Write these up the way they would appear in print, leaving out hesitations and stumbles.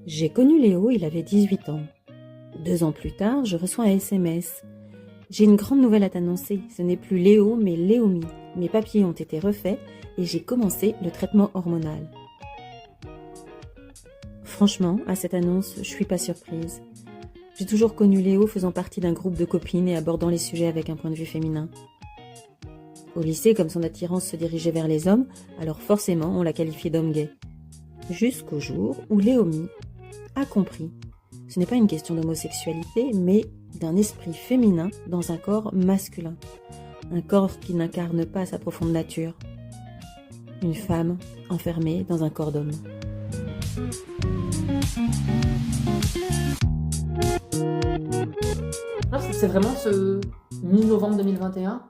J'ai connu Léo, il avait 18 ans. 2 ans plus tard, je reçois un SMS. J'ai une grande nouvelle à t'annoncer. Ce n'est plus Léo, mais Léomi. Mes papiers ont été refaits et j'ai commencé le traitement hormonal. Franchement, à cette annonce, je suis pas surprise. J'ai toujours connu Léo faisant partie d'un groupe de copines et abordant les sujets avec un point de vue féminin. Au lycée, comme son attirance se dirigeait vers les hommes, alors forcément on l'a qualifié d'homme gay. Jusqu'au jour où Léomi a compris. Ce n'est pas une question d'homosexualité, mais d'un esprit féminin dans un corps masculin. Un corps qui n'incarne pas sa profonde nature. Une femme enfermée dans un corps d'homme. C'est vraiment ce mi-novembre 2021,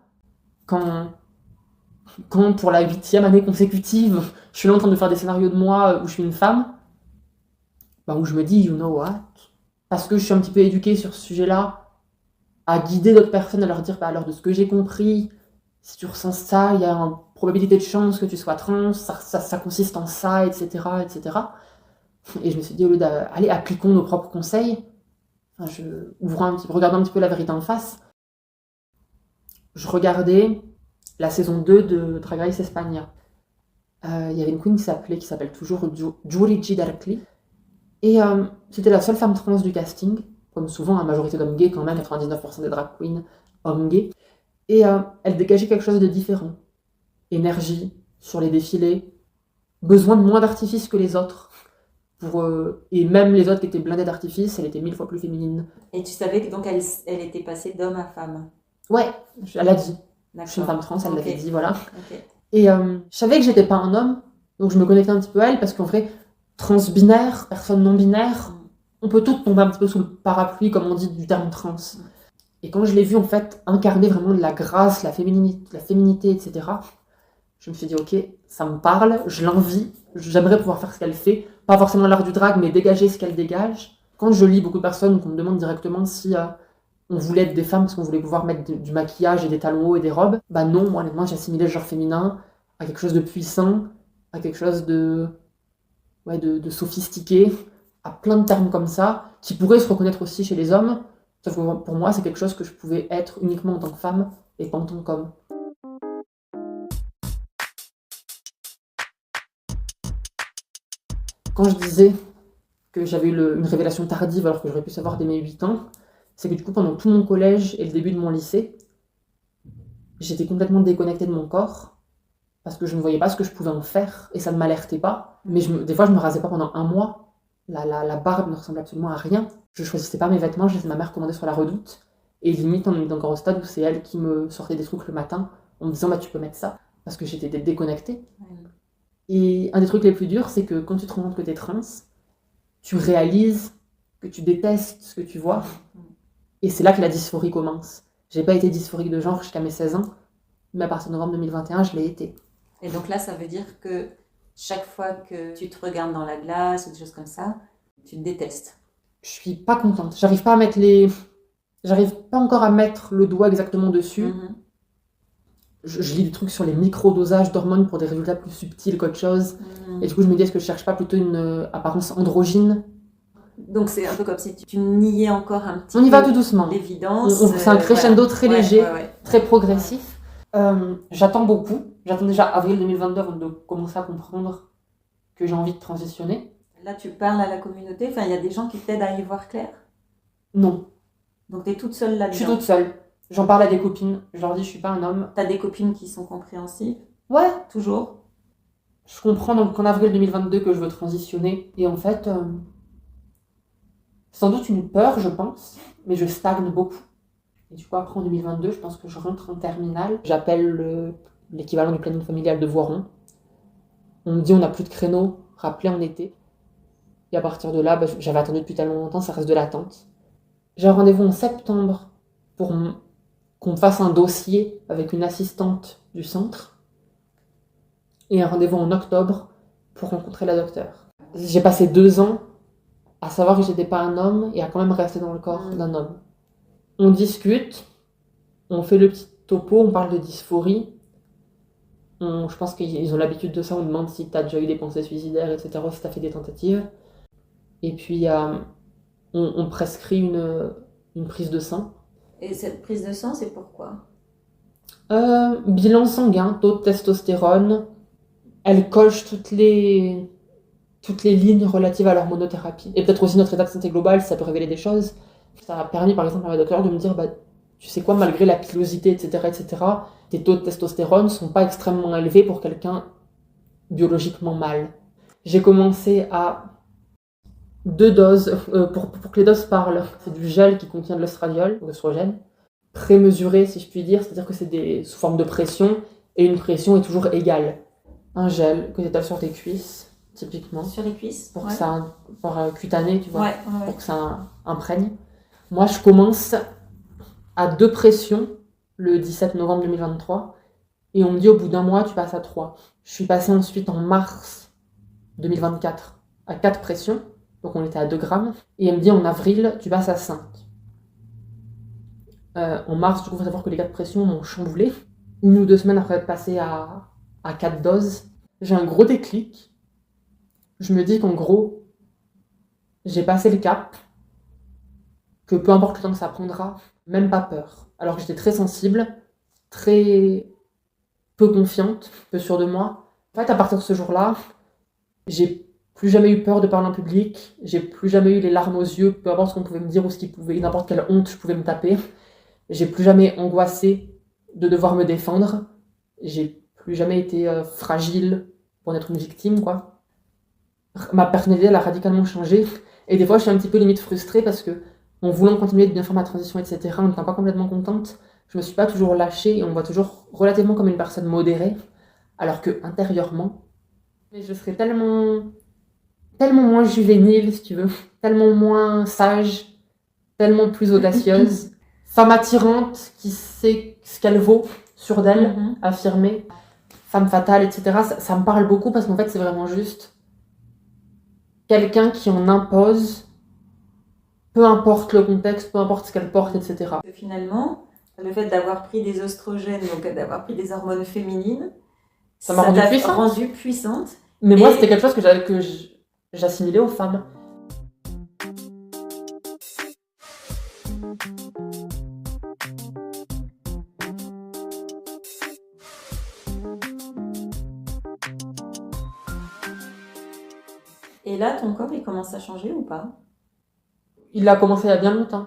quand pour la 8e année consécutive, je suis là en train de faire des scénarios de moi où je suis une femme, où je me dis, you know what, parce que je suis un petit peu éduquée sur ce sujet-là, à guider d'autres personnes, à leur dire, alors de ce que j'ai compris, si tu ressens ça, il y a une probabilité de chance que tu sois trans, ça consiste en ça, etc., etc. Et je me suis dit, au lieu d'aller appliquons nos propres conseils, regardant un petit peu la vérité en face, je regardais la saison 2 de Drag Race España. Il y avait une queen qui s'appelle toujours Giudice Darkly. Et c'était la seule femme trans du casting, comme souvent, la majorité d'hommes gays quand même, 99% des drag queens, hommes gays. Et elle dégageait quelque chose de différent. Énergie, sur les défilés, besoin de moins d'artifice que les autres. Et même les autres qui étaient blindés d'artifice, elle était 1000 fois plus féminine. Et tu savais que donc elle était passée d'homme à femme? Ouais, elle l'a dit. D'accord. Je suis une femme trans, elle l'avait dit, voilà. Okay. Et je savais que j'étais pas un homme, donc je me connectais un petit peu à elle, parce qu'en vrai, trans-binaire, personne non-binaire, on peut toutes tomber un petit peu sous le parapluie, comme on dit, du terme trans. Et quand je l'ai vue, en fait, incarner vraiment de la grâce, la féminité, etc., je me suis dit, ok, ça me parle, je l'envie, j'aimerais pouvoir faire ce qu'elle fait, pas forcément l'art du drag, mais dégager ce qu'elle dégage. Quand je lis beaucoup de personnes qu'on me demande directement si on voulait être des femmes parce qu'on voulait pouvoir mettre du maquillage et des talons hauts et des robes, non, moi honnêtement j'assimilais le genre féminin à quelque chose de puissant, à quelque chose de sophistiqué, à plein de termes comme ça, qui pourraient se reconnaître aussi chez les hommes, sauf que pour moi c'est quelque chose que je pouvais être uniquement en tant que femme et pas en tant qu'homme. Quand je disais que j'avais eu une révélation tardive alors que j'aurais pu savoir dès mes 8 ans, c'est que du coup pendant tout mon collège et le début de mon lycée, j'étais complètement déconnectée de mon corps parce que je ne voyais pas ce que je pouvais en faire et ça ne m'alertait pas. Mais des fois je me rasais pas pendant un mois, la barbe ne ressemblait absolument à rien. Je choisissais pas mes vêtements, je laissais ma mère commander sur la Redoute et limite on est encore au stade où c'est elle qui me sortait des trucs le matin en me disant tu peux mettre ça parce que j'étais déconnectée. Et un des trucs les plus durs, c'est que quand tu te rends compte que t'es trans, tu réalises que tu détestes ce que tu vois. Et c'est là que la dysphorie commence. J'ai pas été dysphorique de genre jusqu'à mes 16 ans, mais à partir de novembre 2021, je l'ai été. Et donc là, ça veut dire que chaque fois que tu te regardes dans la glace ou des choses comme ça, tu te détestes. Je suis pas contente. J'arrive pas encore à mettre le doigt exactement dessus. Mm-hmm. Je lis des trucs sur les micro-dosages d'hormones pour des résultats plus subtils qu'autre chose. Et du coup, je me dis, est-ce que je cherche pas plutôt une apparence androgyne ? Donc c'est un peu comme si tu niais encore un petit peu. On y va tout doucement. L'évidence. C'est un crescendo très léger, très progressif. J'attends beaucoup. J'attends déjà avril 2022 avant de commencer à comprendre que j'ai envie de transitionner. Là, tu parles à la communauté. Enfin, il y a des gens qui t'aident à y voir clair ? Non. Donc t'es toute seule là-dedans ? Je suis toute seule. J'en parle à des copines, je leur dis je suis pas un homme. T'as des copines qui sont compréhensives ? Ouais. Toujours ? Je comprends donc en avril 2022 que je veux transitionner. Et en fait, sans doute une peur, je pense, mais je stagne beaucoup. Et du coup, après en 2022, je pense que je rentre en terminale. J'appelle l'équivalent du planning familial de Voiron. On me dit on n'a plus de créneau, rappelez en été. Et à partir de là, j'avais attendu depuis tellement longtemps, ça reste de l'attente. J'ai un rendez-vous en septembre pour qu'on me fasse un dossier avec une assistante du centre et un rendez-vous en octobre pour rencontrer la docteure. J'ai passé 2 ans à savoir que j'étais pas un homme et à quand même rester dans le corps d'un homme. On discute, on fait le petit topo, on parle de dysphorie. Je pense qu'ils ont l'habitude de ça, on demande si t'as déjà eu des pensées suicidaires, etc., si t'as fait des tentatives. Et puis, on prescrit une prise de sang. Et cette prise de sang, c'est pourquoi? Bilan sanguin, taux de testostérone. Elle coche toutes les lignes relatives à l'hormonothérapie. Et peut-être aussi notre état de santé global, si ça peut révéler des choses. Ça a permis, par exemple, à ma docteure de me dire, tu sais quoi, malgré la pilosité, etc., tes taux de testostérone sont pas extrêmement élevés pour quelqu'un biologiquement mâle. J'ai commencé à 2 doses, pour que les doses parlent. C'est du gel qui contient de l'oestradiol, ou l'œstrogène, prémesuré, si je puis dire, c'est-à-dire que c'est sous forme de pression, et une pression est toujours égale. Un gel que tu étales sur tes cuisses, typiquement. Sur les cuisses? Pour que ça, pour cutané, tu vois, Ouais. pour que ça imprègne. Moi, je commence à 2 pressions le 17 novembre 2023, et on me dit au bout d'un mois, tu passes à 3. Je suis passée ensuite en mars 2024 à 4 pressions, donc on était à 2 grammes, et elle me dit en avril, tu passes à 5. En mars, du coup, il faut savoir que les 4 pressions m'ont chamboulé. 1 ou 2 semaines après être passée à 4 doses, j'ai un gros déclic. Je me dis qu'en gros, j'ai passé le cap, que peu importe le temps que ça prendra, même pas peur. Alors que j'étais très sensible, très peu confiante, peu sûre de moi. En fait, à partir de ce jour-là, j'ai plus jamais eu peur de parler en public, j'ai plus jamais eu les larmes aux yeux, peu importe ce qu'on pouvait me dire ou ce qui pouvait, n'importe quelle honte je pouvais me taper. J'ai plus jamais angoissé de devoir me défendre. J'ai plus jamais été fragile pour être une victime, quoi. Ma personnalité, elle a radicalement changé. Et des fois, je suis un petit peu limite frustrée parce que, en voulant continuer de bien faire ma transition, etc., en n'étant pas complètement contente, je me suis pas toujours lâchée et on me voit toujours relativement comme une personne modérée, alors que intérieurement, je serais tellement moins juvénile, si tu veux, tellement moins sage, tellement plus audacieuse, femme attirante qui sait ce qu'elle vaut, sûre d'elle, affirmée, femme fatale, etc. Ça me parle beaucoup parce qu'en fait, c'est vraiment juste quelqu'un qui en impose, peu importe le contexte, peu importe ce qu'elle porte, etc. Finalement, le fait d'avoir pris des oestrogènes, donc d'avoir pris des hormones féminines, ça m'a rendue puissante. Mais moi, c'était quelque chose que j'assimilais aux femmes. Et là, ton corps, il commence à changer ou pas? Il a commencé il y a bien longtemps.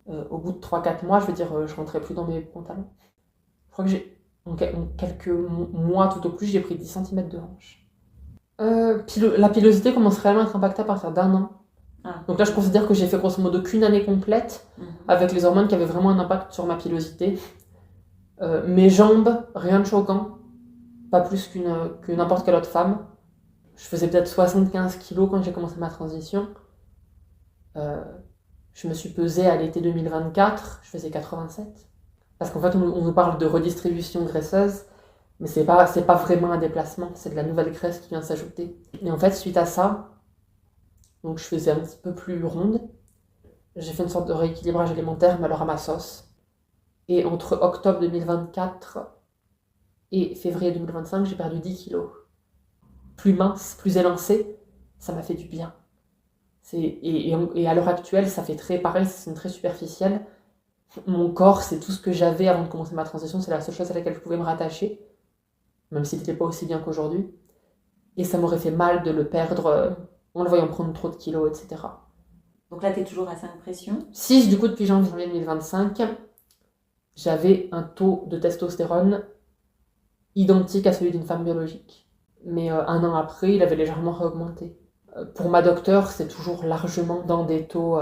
Au bout de 3-4 mois, je veux dire, je rentrais plus dans mes pantalons. Je crois que en quelques mois tout au plus, j'ai pris 10 cm de hanche. La pilosité commence réellement à être impactée à partir d'1 an. Donc là, je considère que j'ai fait grosso modo qu'une année complète avec les hormones qui avaient vraiment un impact sur ma pilosité. Mes jambes, rien de choquant. Pas plus que n'importe quelle autre femme. Je faisais peut-être 75 kilos quand j'ai commencé ma transition. Je me suis pesée à l'été 2024, je faisais 87. Parce qu'en fait, on nous parle de redistribution graisseuse, mais c'est pas vraiment un déplacement, c'est de la nouvelle graisse qui vient s'ajouter. Et en fait, suite à ça, donc je faisais un petit peu plus ronde. J'ai fait une sorte de rééquilibrage alimentaire, mais alors à ma sauce. Et entre octobre 2024 et février 2025, j'ai perdu 10 kilos. Plus mince, plus élancée, ça m'a fait du bien. Et à l'heure actuelle, ça fait très pareil, c'est très superficiel. Mon corps, c'est tout ce que j'avais avant de commencer ma transition, c'est la seule chose à laquelle je pouvais me rattacher, même si c'était pas aussi bien qu'aujourd'hui. Et ça m'aurait fait mal de le perdre en le voyant prendre trop de kilos, etc. Donc là, t'es toujours à 5 pressions? 6, du coup, depuis janvier 2025, j'avais un taux de testostérone identique à celui d'une femme biologique. Mais 1 an après, il avait légèrement réaugmenté. Pour ma docteure, c'est toujours largement dans des taux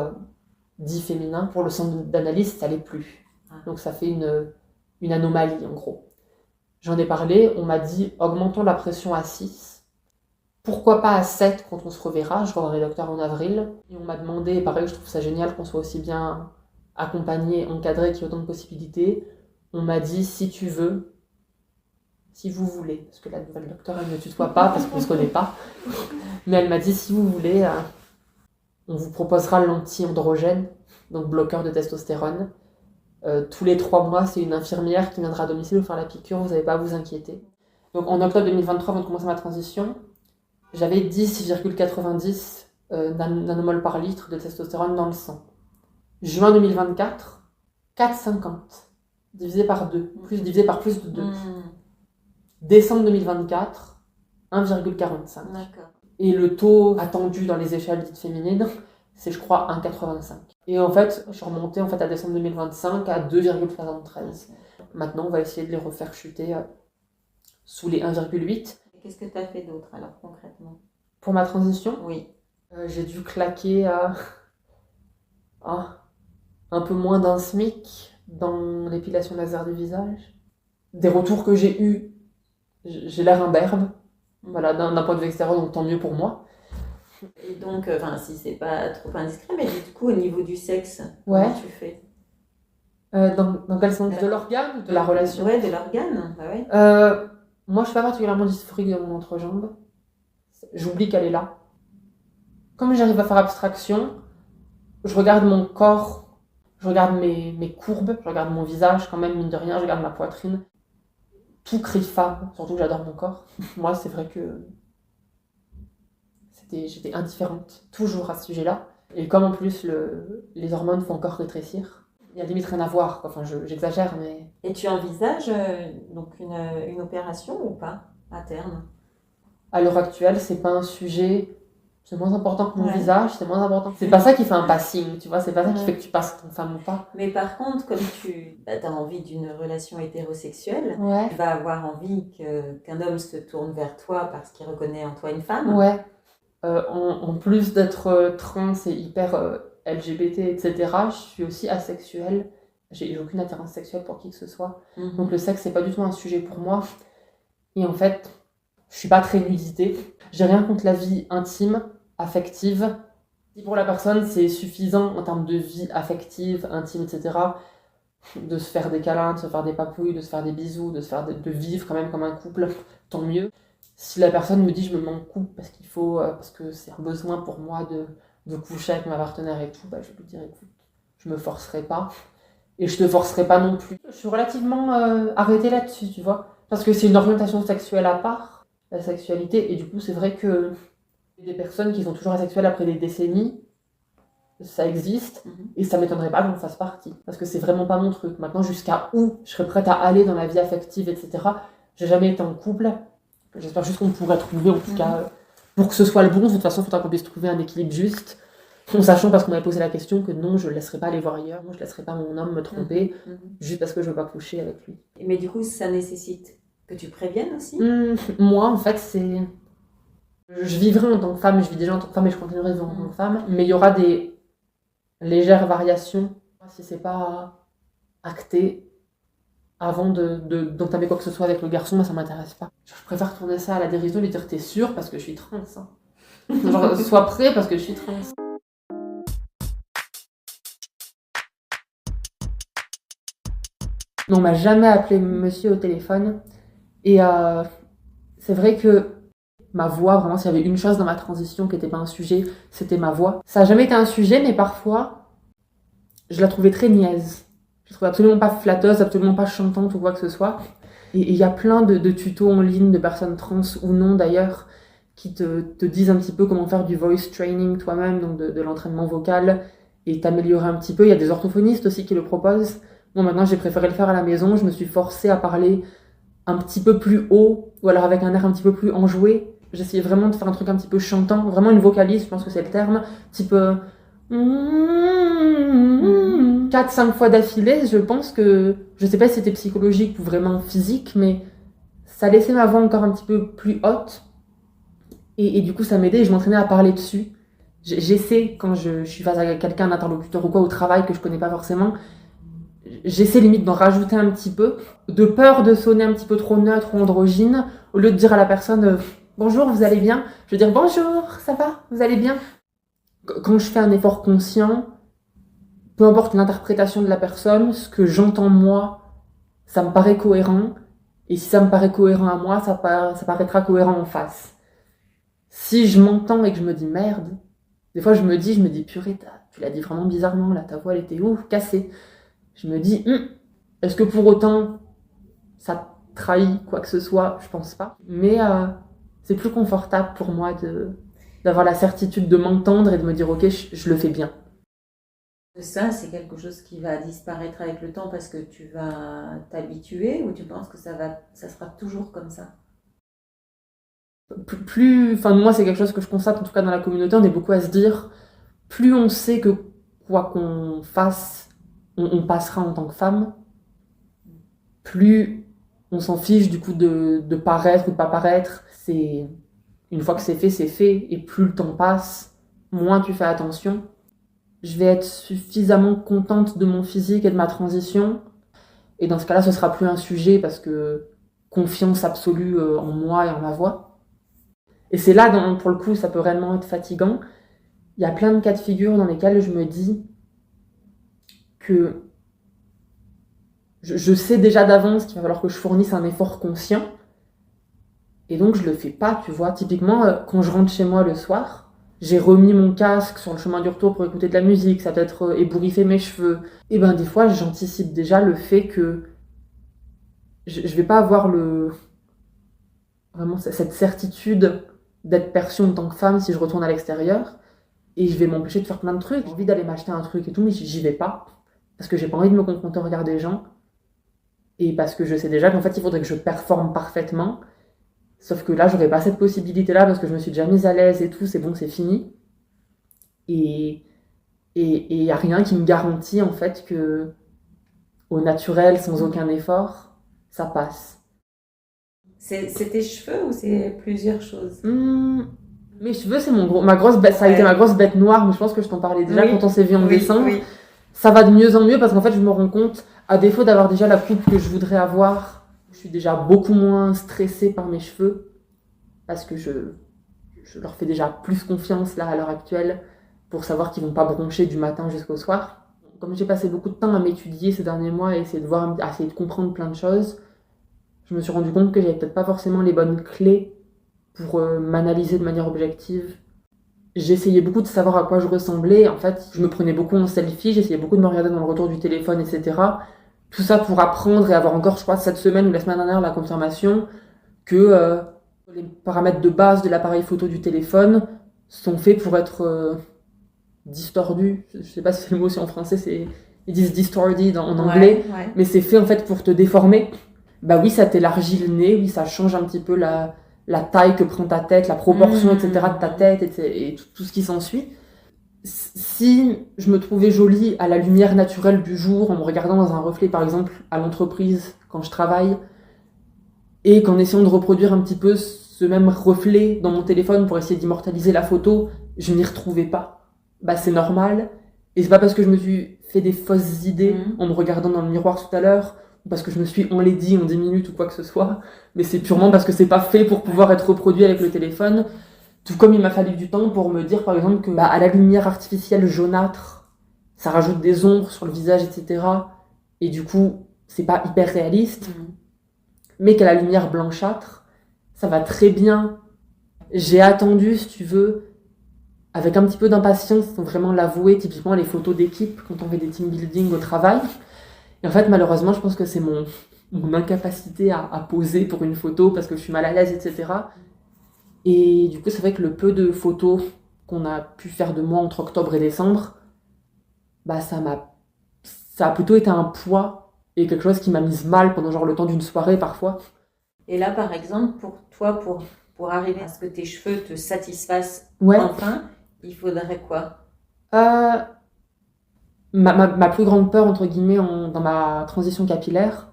dits féminins. Pour le centre d'analyse, ça l'est plus. Donc ça fait une anomalie, en gros. J'en ai parlé, on m'a dit, augmentons la pression à 6. Pourquoi pas à 7 quand on se reverra? Je reverrai le docteur en avril. Et on m'a demandé, et pareil, je trouve ça génial qu'on soit aussi bien accompagné, encadré, qu'il y ait autant de possibilités. On m'a dit, si tu veux, si vous voulez, parce que la nouvelle docteure, elle ne me tutoie pas, parce qu'on ne se connaît pas. Mais elle m'a dit, si vous voulez, on vous proposera l'anti-androgène, donc bloqueur de testostérone. Tous les 3 mois, c'est une infirmière qui viendra à domicile vous faire la piqûre, vous n'avez pas à vous inquiéter. Donc en octobre 2023, avant de commencer ma transition, j'avais 10,90 nanomoles par litre de testostérone dans le sang. Juin 2024, 4,50 divisé par 2, divisé par plus de 2. Décembre 2024, 1,45. D'accord. Et le taux attendu dans les échelles dites féminines, c'est je crois 1,85. Et en fait, je suis remontée à décembre 2025 à 2,73. Maintenant, on va essayer de les refaire chuter sous les 1,8. Qu'est-ce que tu as fait d'autre alors concrètement? Pour ma transition, Oui. j'ai dû claquer à un peu moins d'un SMIC dans l'épilation laser du visage. Des retours que j'ai eus, j'ai l'air imberbe. Voilà, d'un point de vue extérieur, donc tant mieux pour moi. Et donc, si c'est pas trop indiscret, mais du coup, au niveau du sexe, Ouais. comment tu fais? Dans quel sens? De l'organe ou de la relation? Ouais, de l'organe, bah ouais. Moi, je suis pas particulièrement dysphorique de mon entrejambe. J'oublie qu'elle est là. Comme j'arrive à faire abstraction, je regarde mon corps, je regarde mes courbes, je regarde mon visage quand même, mine de rien, je regarde ma poitrine. Tout crie femme, surtout que j'adore mon corps. Moi, c'est vrai que j'étais indifférente, toujours à ce sujet-là. Et comme en plus, les hormones font encore rétrécir, il y a limite rien à voir, quoi. Enfin, j'exagère, mais... Et tu envisages donc une opération ou pas, à terme? À l'heure actuelle, c'est pas un sujet... C'est moins important que mon Ouais. visage, c'est moins important. C'est pas ça qui fait un passing, tu vois, c'est pas ça qui Ouais. fait que tu passes ton femme ou pas. Mais par contre, comme tu as envie d'une relation hétérosexuelle, Ouais. tu vas avoir envie qu'un homme se tourne vers toi parce qu'il reconnaît en toi une femme. Ouais. En plus d'être trans et hyper LGBT, etc., je suis aussi asexuelle. J'ai aucune attirance sexuelle pour qui que ce soit. Mhm. Donc le sexe, c'est pas du tout un sujet pour moi. Et en fait, je suis pas très nudité. J'ai rien contre la vie intime, affective. Si pour la personne, c'est suffisant en termes de vie affective, intime, etc., de se faire des câlins, de se faire des papouilles, de se faire des bisous, de vivre quand même comme un couple, tant mieux. Si la personne me dit je me mets en couple parce que c'est un besoin pour moi de coucher avec ma partenaire et tout, bah, je vais lui dire écoute, je me forcerai pas et je te forcerai pas non plus. Je suis relativement arrêtée là-dessus, tu vois, parce que c'est une orientation sexuelle à part, la sexualité, et du coup c'est vrai que des personnes qui sont toujours asexuelles après des décennies, ça existe, et ça m'étonnerait pas qu'on fasse partie, parce que c'est vraiment pas mon truc. Maintenant, jusqu'à où je serais prête à aller dans la vie affective, etc., j'ai jamais été en couple. J'espère juste qu'on pourrait trouver, en tout cas, pour que ce soit le bon. De toute façon, il faudra qu'on puisse trouver un équilibre juste, en sachant, parce qu'on m'avait posé la question, que non, je ne laisserai pas aller voir ailleurs, moi je ne laisserai pas mon homme me tromper, juste parce que je ne veux pas coucher avec lui. Mais du coup, ça nécessite que tu préviennes aussi? Moi, en fait, c'est... Je vivrai en tant que femme, je vis déjà en tant que femme et je continuerai à vivre en tant que femme, mais il y aura des légères variations, si c'est pas acté avant d'entamer quoi que ce soit avec le garçon, moi ça m'intéresse pas. Je préfère tourner ça à la dérision et lui dire t'es sûr parce que je suis trans. Hein. Genre, sois prêt parce que je suis trans. On m'a jamais appelé monsieur au téléphone et c'est vrai que ma voix, vraiment, s'il y avait une chose dans ma transition qui n'était pas un sujet, c'était ma voix. Ça n'a jamais été un sujet, mais parfois, je la trouvais très niaise. Je la trouvais absolument pas flatteuse, absolument pas chantante ou quoi que ce soit. Et il y a plein de tutos en ligne de personnes trans ou non d'ailleurs qui te disent un petit peu comment faire du voice training toi-même, donc de l'entraînement vocal, et t'améliorer un petit peu. Il y a des orthophonistes aussi qui le proposent. Moi maintenant j'ai préféré le faire à la maison, je me suis forcée à parler un petit peu plus haut, ou alors avec un air un petit peu plus enjoué. J'essayais vraiment de faire un truc un petit peu chantant, vraiment une vocalise, je pense que c'est le terme, type 4-5 fois d'affilée. Je pense que, je sais pas si c'était psychologique ou vraiment physique, mais ça laissait ma voix encore un petit peu plus haute. Et du coup, ça m'aidait et je m'entraînais à parler dessus. J'essaie, quand je suis face à quelqu'un, un interlocuteur ou quoi, au travail que je connais pas forcément, j'essaie limite d'en rajouter un petit peu, de peur de sonner un petit peu trop neutre ou androgyne, au lieu de dire à la personne bonjour, vous allez bien, je veux dire bonjour, ça va, vous allez bien. Quand je fais un effort conscient, peu importe l'interprétation de la personne, ce que j'entends moi, ça me paraît cohérent, et si ça me paraît cohérent à moi, ça paraîtra cohérent en face. Si je m'entends et que je me dis merde, des fois je me dis purée, tu l'as dit vraiment bizarrement, là, ta voix elle était cassée. Je me dis, est-ce que pour autant ça trahit quoi que ce soit? Je pense pas. Mais c'est plus confortable pour moi de d'avoir la certitude de m'entendre et de me dire ok, je le fais bien. Ça, c'est quelque chose qui va disparaître avec le temps parce que tu vas t'habituer, ou tu penses que ça sera toujours comme ça? Enfin moi c'est quelque chose que je constate en tout cas dans la communauté, on est beaucoup à se dire plus on sait que quoi qu'on fasse, on passera en tant que femme, plus on s'en fiche du coup de paraître ou de pas paraître. Une fois que c'est fait, et plus le temps passe, moins tu fais attention. Je vais être suffisamment contente de mon physique et de ma transition, et dans ce cas-là, ce sera plus un sujet parce que confiance absolue en moi et en ma voix. Et c'est là, pour le coup, ça peut réellement être fatigant. Il y a plein de cas de figure dans lesquels je me dis que je sais déjà d'avance qu'il va falloir que je fournisse un effort conscient. Et donc, je le fais pas, tu vois. Typiquement, quand je rentre chez moi le soir, j'ai remis mon casque sur le chemin du retour pour écouter de la musique, ça peut être ébouriffer mes cheveux. Et ben, des fois, j'anticipe déjà le fait que je vais pas avoir vraiment cette certitude d'être perçue en tant que femme si je retourne à l'extérieur. Et je vais m'empêcher de faire plein de trucs. J'ai envie d'aller m'acheter un truc et tout, mais j'y vais pas. Parce que j'ai pas envie de me confronter au regard des gens. Et parce que je sais déjà qu'en fait, il faudrait que je performe parfaitement. Sauf que là, j'aurais pas cette possibilité-là parce que je me suis déjà mise à l'aise et tout, c'est bon, c'est fini. Et y a rien qui me garantit en fait que au naturel, sans aucun effort, ça passe. C'est tes cheveux ou c'est plusieurs choses? Mes cheveux, c'est ma grosse bête, ça a été ma grosse bête noire, mais je pense que je t'en parlais déjà quand on s'est vu en décembre. Oui. Ça va de mieux en mieux parce qu'en fait, je me rends compte, à défaut d'avoir déjà la coupe que je voudrais avoir, je suis déjà beaucoup moins stressée par mes cheveux parce que je leur fais déjà plus confiance là à l'heure actuelle pour savoir qu'ils vont pas broncher du matin jusqu'au soir. Comme j'ai passé beaucoup de temps à m'étudier ces derniers mois et essayer de comprendre plein de choses, je me suis rendu compte que j'avais peut-être pas forcément les bonnes clés pour m'analyser de manière objective. J'essayais beaucoup de savoir à quoi je ressemblais. En fait, je me prenais beaucoup en selfie, j'essayais beaucoup de me regarder dans le retour du téléphone, etc. Tout ça pour apprendre et avoir encore, je crois, cette semaine ou la semaine dernière, la confirmation que les paramètres de base de l'appareil photo du téléphone sont faits pour être distordus. Je sais pas si c'est le mot aussi en français, ils disent distorted en anglais, mais c'est fait en fait pour te déformer. Bah oui, ça t'élargit le nez, oui, ça change un petit peu la taille que prend ta tête, la proportion, etc. de ta tête et tout ce qui s'ensuit. Si je me trouvais jolie à la lumière naturelle du jour, en me regardant dans un reflet, par exemple, à l'entreprise, quand je travaille, et qu'en essayant de reproduire un petit peu ce même reflet dans mon téléphone pour essayer d'immortaliser la photo, je m'y retrouvais pas, bah c'est normal. Et c'est pas parce que je me suis fait des fausses idées en me regardant dans le miroir tout à l'heure, parce que je me suis enlaidie en 10 minutes ou quoi que ce soit, mais c'est purement parce que c'est pas fait pour pouvoir être reproduit avec le téléphone. Tout comme il m'a fallu du temps pour me dire par exemple que à la lumière artificielle jaunâtre, ça rajoute des ombres sur le visage, etc. Et du coup, c'est pas hyper réaliste, mais qu'à la lumière blanchâtre, ça va très bien. J'ai attendu, si tu veux, avec un petit peu d'impatience, sans vraiment l'avouer, typiquement les photos d'équipe quand on fait des team building au travail. Et en fait, malheureusement, je pense que c'est mon incapacité à poser pour une photo parce que je suis mal à l'aise, etc. Et du coup, c'est vrai que le peu de photos qu'on a pu faire de moi entre octobre et décembre, bah ça a plutôt été un poids et quelque chose qui m'a mise mal pendant genre le temps d'une soirée parfois. Et là, par exemple, pour toi, pour arriver à ce que tes cheveux te satisfassent enfin, il faudrait quoi? Ma plus grande peur, entre guillemets, dans ma transition capillaire,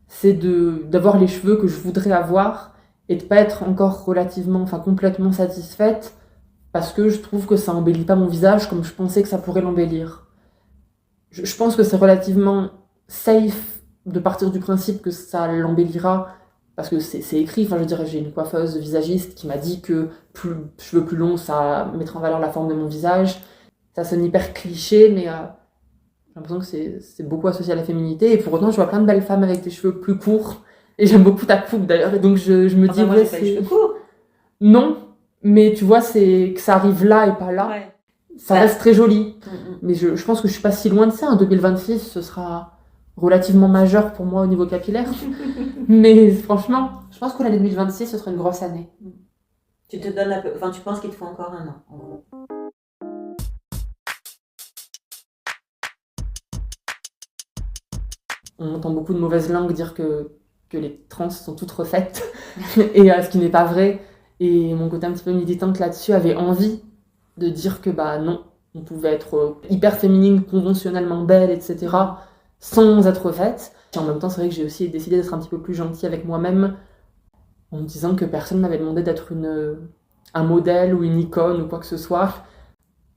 c'est d'avoir les cheveux que je voudrais avoir et de pas être encore complètement satisfaite parce que je trouve que ça embellit pas mon visage comme je pensais que ça pourrait l'embellir. Je pense que c'est relativement safe de partir du principe que ça l'embellira parce que c'est écrit. Enfin, je dirais, j'ai une coiffeuse visagiste qui m'a dit que cheveux plus longs, ça mettrait en valeur la forme de mon visage. Ça sonne hyper cliché, mais j'ai l'impression que c'est beaucoup associé à la féminité. Et pour autant, je vois plein de belles femmes avec des cheveux plus courts. Et j'aime beaucoup ta coupe d'ailleurs. Et donc je me dis, moi, j'ai pas les cheveux courts. Non, mais tu vois, c'est que ça arrive là et pas là. Ouais. Ça reste très joli. Mais je pense que je suis pas si loin de ça. En 2026, ce sera relativement majeur pour moi au niveau capillaire. Mais franchement, je pense que l'année 2026, ce sera une grosse année. Tu te donnes enfin, tu penses qu'il te faut encore 1 an, en gros. On entend beaucoup de mauvaises langues dire que les trans sont toutes refaites, et ce qui n'est pas vrai. Et mon côté un petit peu militante là-dessus avait envie de dire que non, on pouvait être hyper féminine, conventionnellement belle, etc., sans être refaite. Et en même temps, c'est vrai que j'ai aussi décidé d'être un petit peu plus gentille avec moi-même, en me disant que personne ne m'avait demandé d'être un modèle ou une icône ou quoi que ce soit.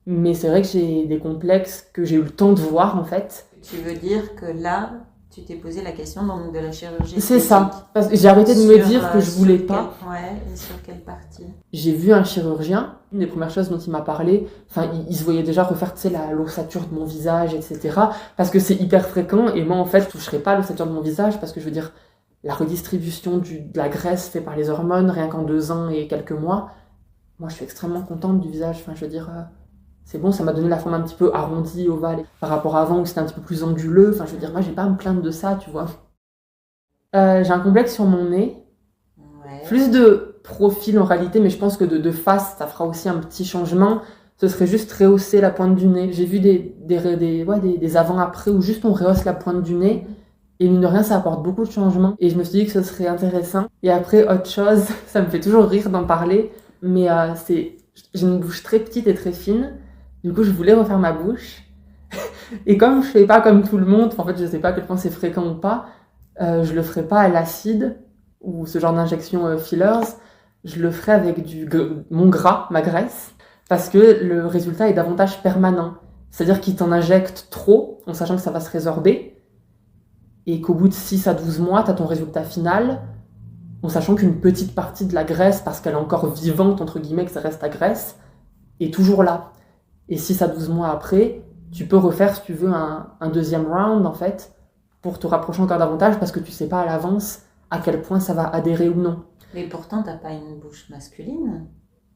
Mais c'est vrai que j'ai des complexes que j'ai eu le temps de voir, en fait. Tu veux dire que là, tu t'es posé la question donc, de la chirurgie C'est esthétique. ça. Parce que j'ai arrêté de me dire que je voulais pas. Ouais, et sur quelle partie? J'ai vu un chirurgien. Une des premières choses dont il m'a parlé, il se voyait déjà refaire, l'ossature de mon visage, etc. Parce que c'est hyper fréquent. Et moi, en fait, je toucherai pas l'ossature de mon visage parce que je veux dire, la redistribution de la graisse faite par les hormones, rien qu'en 2 ans et quelques mois, moi, je suis extrêmement contente du visage. Enfin, je veux dire, c'est bon, ça m'a donné la forme un petit peu arrondie, ovale, par rapport à avant où c'était un petit peu plus anguleux. Enfin, je veux dire, moi, j'ai pas à me plaindre de ça, tu vois. J'ai un complexe sur mon nez. Ouais. Plus de profil en réalité, mais je pense que de face, ça fera aussi un petit changement. Ce serait juste rehausser la pointe du nez. J'ai vu des avant-après où juste on rehausse la pointe du nez. Et mine de rien, ça apporte beaucoup de changements. Et je me suis dit que ce serait intéressant. Et après, autre chose, ça me fait toujours rire d'en parler, mais j'ai une bouche très petite et très fine. Du coup, je voulais refaire ma bouche. Et comme je fais pas comme tout le monde, en fait, je sais pas à quel point c'est fréquent ou pas, je le ferai pas à l'acide ou ce genre d'injection fillers. Je le ferai avec mon gras, ma graisse, parce que le résultat est davantage permanent. C'est-à-dire qu'il t'en injecte trop, en sachant que ça va se résorber, et qu'au bout de 6 à 12 mois, tu as ton résultat final, en sachant qu'une petite partie de la graisse, parce qu'elle est encore vivante, entre guillemets, que ça reste ta graisse, est toujours là. Et 6 à 12 mois après, tu peux refaire, si tu veux, un deuxième round, en fait, pour te rapprocher encore davantage, parce que tu sais pas à l'avance à quel point ça va adhérer ou non. Mais pourtant, t'as pas une bouche masculine.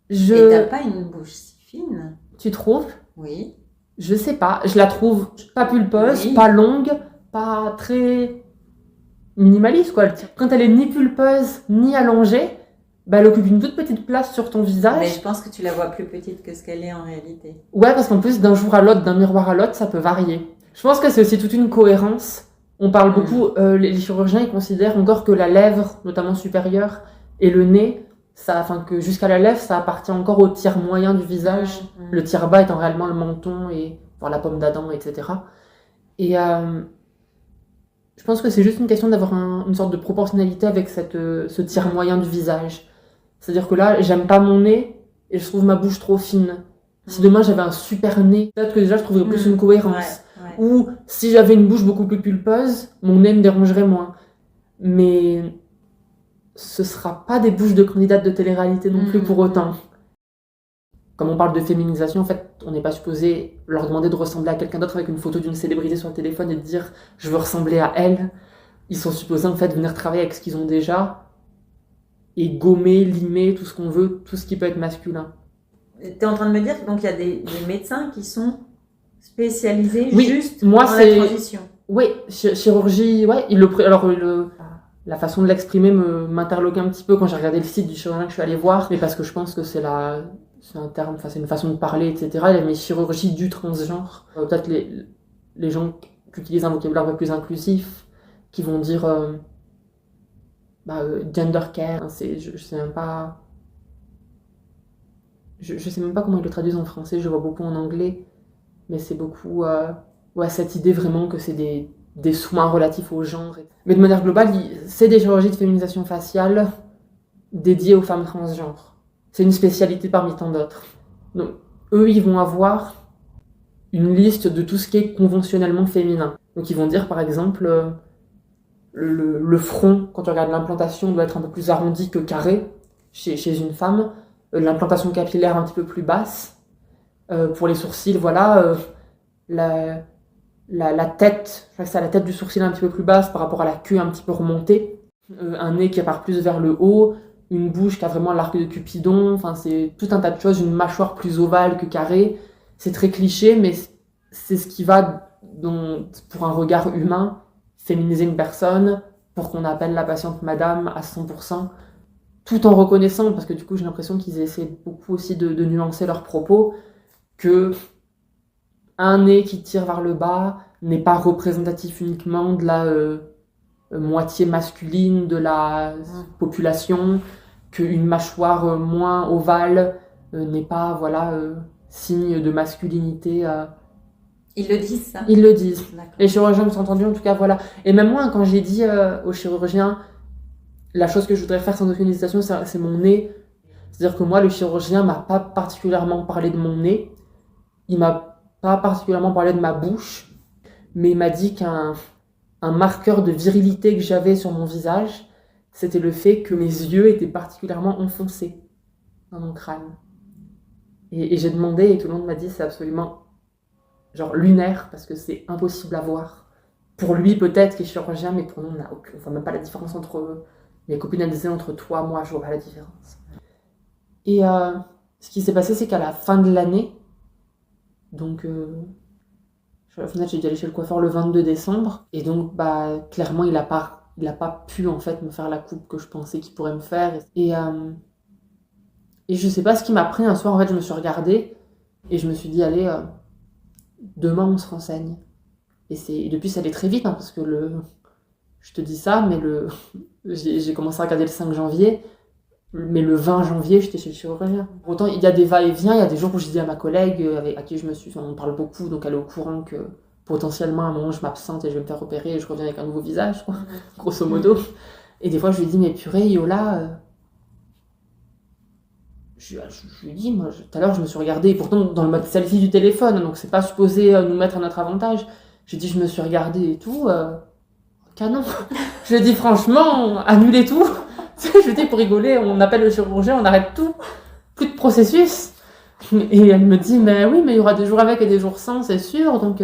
Et Et t'as pas une bouche si fine. Tu trouves? Oui. Je sais pas. Je la trouve pas pulpeuse, Oui. pas longue, pas très minimaliste, quoi. Quand elle est ni pulpeuse, ni allongée, elle occupe une toute petite place sur ton visage. Mais je pense que tu la vois plus petite que ce qu'elle est en réalité. Ouais, parce qu'en plus, d'un jour à l'autre, d'un miroir à l'autre, ça peut varier. Je pense que c'est aussi toute une cohérence. On parle beaucoup, les chirurgiens, ils considèrent encore que la lèvre, notamment supérieure, et le nez, que jusqu'à la lèvre, ça appartient encore au tiers moyen du visage. Le tiers bas étant réellement le menton et la pomme d'Adam, etc. Et je pense que c'est juste une question d'avoir une sorte de proportionnalité avec ce tiers moyen du visage. C'est-à-dire que là, j'aime pas mon nez et je trouve ma bouche trop fine. Si demain j'avais un super nez, peut-être que déjà je trouverais plus une cohérence. Ouais. Ou si j'avais une bouche beaucoup plus pulpeuse, mon nez me dérangerait moins. Mais ce sera pas des bouches de candidates de télé-réalité non plus pour autant. Comme on parle de féminisation, en fait, on n'est pas supposé leur demander de ressembler à quelqu'un d'autre avec une photo d'une célébrité sur le téléphone et de dire « je veux ressembler à elle ». Ils sont supposés en fait venir travailler avec ce qu'ils ont déjà et gommer, limer, tout ce qu'on veut, tout ce qui peut être masculin. T'es en train de me dire qu'il y a des médecins qui sont spécialisés juste moi, dans la transition. Oui, chirurgie, ouais. La façon de l'exprimer m'interloquait un petit peu quand j'ai regardé le site du chirurgien que je suis allée voir, mais parce que je pense que c'est un terme, c'est une façon de parler, etc. Il y a mes chirurgies du transgenre. Peut-être les gens qui utilisent un vocabulaire un peu plus inclusif, qui vont dire gender care. Je sais même pas. Je sais même pas comment ils le traduisent en français, je vois beaucoup en anglais, mais c'est beaucoup cette idée vraiment que c'est des soins relatifs au genre. Mais de manière globale, c'est des chirurgies de féminisation faciale dédiées aux femmes transgenres. C'est une spécialité parmi tant d'autres. Donc, eux, ils vont avoir une liste de tout ce qui est conventionnellement féminin. Donc, ils vont dire, par exemple, le front, quand tu regardes l'implantation, doit être un peu plus arrondi que carré chez une femme. L'implantation capillaire un petit peu plus basse. Pour les sourcils, la tête, je crois que c'est la tête du sourcil un petit peu plus basse par rapport à la queue un petit peu remontée. Un nez qui part plus vers le haut. Une bouche qui a vraiment l'arc de Cupidon. Enfin, c'est tout un tas de choses. Une mâchoire plus ovale que carrée. C'est très cliché, mais c'est ce qui va, pour un regard humain, féminiser une personne, pour qu'on appelle la patiente madame à 100%. tout en reconnaissant, parce que du coup j'ai l'impression qu'ils essaient beaucoup aussi de nuancer leurs propos, que un nez qui tire vers le bas n'est pas représentatif uniquement de la moitié masculine de la population, qu'une mâchoire moins ovale n'est pas signe de masculinité. Ils le disent, ça? Ils le disent. D'accord. Les chirurgiens me sont entendus, en tout cas, voilà. Et même moi, quand j'ai dit aux chirurgiens, la chose que je voudrais faire sans aucune hésitation, c'est mon nez. C'est-à-dire que moi, le chirurgien m'a pas particulièrement parlé de mon nez. Il m'a pas particulièrement parlé de ma bouche. Mais il m'a dit qu'un marqueur de virilité que j'avais sur mon visage, c'était le fait que mes yeux étaient particulièrement enfoncés dans mon crâne. Et j'ai demandé, et tout le monde m'a dit, c'est absolument lunaire, parce que c'est impossible à voir. Pour lui, peut-être, qui est chirurgien, mais pour nous, on voit même pas la différence entre... Mes copines, elles disaient, entre toi, moi, je vois pas la différence. Et ce qui s'est passé, c'est qu'à la fin de l'année, donc... au final, j'ai dû aller chez le coiffeur le 22 décembre, et donc, clairement, il a pas pu, en fait, me faire la coupe que je pensais qu'il pourrait me faire. Et je sais pas ce qui m'a pris un soir, en fait, je me suis regardée, et je me suis dit, allez... demain on se renseigne. Et depuis ça allait très vite, parce que je te dis ça, mais j'ai commencé à regarder le 5 janvier, mais le 20 janvier j'étais chez le chirurgien. Pour autant il y a des va-et-vient, il y a des jours où je dis à ma collègue à qui on parle beaucoup, donc elle est au courant que potentiellement à un moment je m'absente et je vais me faire opérer et je reviens avec un nouveau visage, quoi, grosso modo. Et des fois je lui dis, mais purée Yola, je lui dis, moi, tout à l'heure, je me suis regardée, pourtant dans le mode selfie du téléphone, donc c'est pas supposé nous mettre à notre avantage. J'ai dit, je me suis regardée et tout, canon. Je lui ai dit, franchement, annulez tout. Je lui ai dit, pour rigoler, on appelle le chirurgien, on arrête tout. Plus de processus. Et elle me dit, mais oui, mais il y aura des jours avec et des jours sans, c'est sûr, donc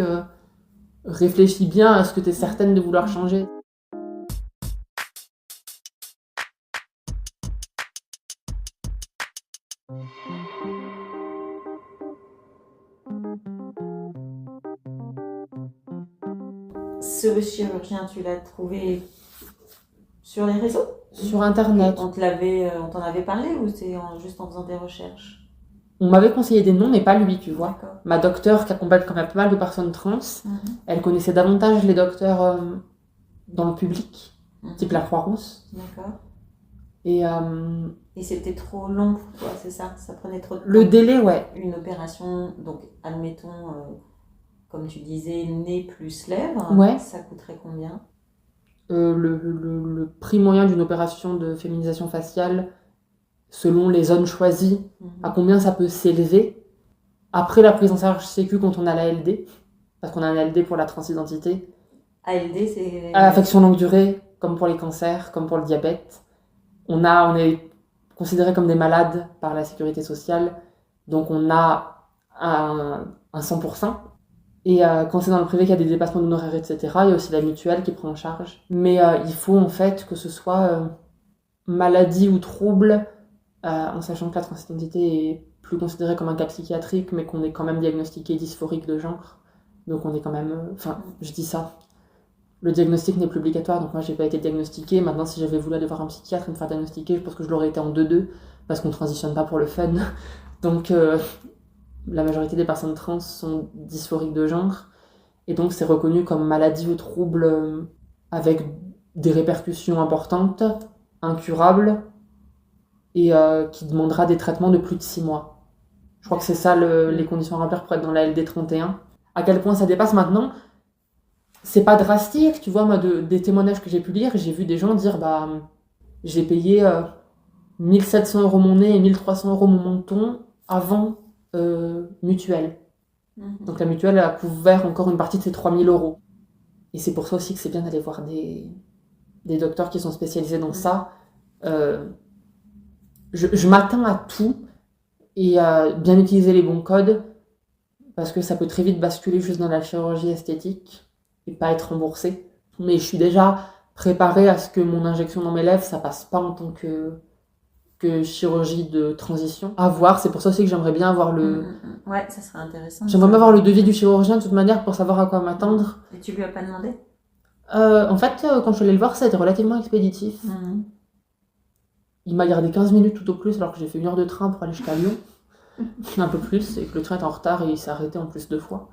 réfléchis bien à ce que tu es certaine de vouloir changer. Ce chirurgien, tu l'as trouvé sur les réseaux? Sur Internet. On t'en avait parlé ou c'est juste en faisant des recherches? On m'avait conseillé des noms, mais pas lui, tu vois. D'accord. Ma docteure, qui accompagne quand même pas mal de personnes trans, elle connaissait davantage les docteurs dans le public, type la Croix-Rousse. D'accord. Et c'était trop long pour toi, c'est ça? Ça prenait trop de temps? Le délai, ouais. Une opération, donc admettons, comme tu disais, nez plus lèvres, ouais. Ça coûterait combien? Le prix moyen d'une opération de féminisation faciale, selon les zones choisies, à combien ça peut s'élever. Après la prise en charge sécu quand on a l'ALD, parce qu'on a un ALD pour la transidentité. ALD, c'est... Affection longue durée, comme pour les cancers, comme pour le diabète. On est considérés comme des malades par la sécurité sociale, donc on a un 100%. Et quand c'est dans le privé qu'il y a des dépassements d'honoraires, etc., il y a aussi la mutuelle qui prend en charge. Mais il faut en fait que ce soit maladie ou trouble, en sachant que la transidentité est plus considérée comme un cas psychiatrique, mais qu'on est quand même diagnostiqué dysphorique de genre. Donc on est quand même... je dis ça. Le diagnostic n'est plus obligatoire, donc moi j'ai pas été diagnostiquée. Maintenant, si j'avais voulu aller voir un psychiatre et me faire diagnostiquer, je pense que je l'aurais été en 2-2, parce qu'on transitionne pas pour le fun. Donc la majorité des personnes trans sont dysphoriques de genre, et donc c'est reconnu comme maladie ou trouble avec des répercussions importantes, incurables, et qui demandera des traitements de plus de 6 mois. Je crois que c'est ça les conditions à remplir pour être dans la LD 31. À quel point ça dépasse maintenant, c'est pas drastique, tu vois, moi, des témoignages que j'ai pu lire, j'ai vu des gens dire, j'ai payé 1700 € mon nez et 1300 € mon menton avant mutuelle. Donc la mutuelle a couvert encore une partie de ces 3000 €. Et c'est pour ça aussi que c'est bien d'aller voir des docteurs qui sont spécialisés dans ça. Je m'attends à tout et à bien utiliser les bons codes, parce que ça peut très vite basculer juste dans la chirurgie esthétique et pas être remboursé. Mais je suis déjà préparée à ce que mon injection dans mes lèvres, ça passe pas en tant que chirurgie de transition. À voir, c'est pour ça aussi que j'aimerais bien avoir Ouais, ça serait intéressant. J'aimerais bien avoir le devis du chirurgien de toute manière pour savoir à quoi m'attendre. Et tu lui as pas demandé? En fait, quand je suis allée le voir, ça a été relativement expéditif. Il m'a gardé 15 minutes tout au plus, alors que j'ai fait 1 heure de train pour aller jusqu'à Lyon. Un peu plus, et que le train était en retard et il s'est arrêté en plus 2 fois.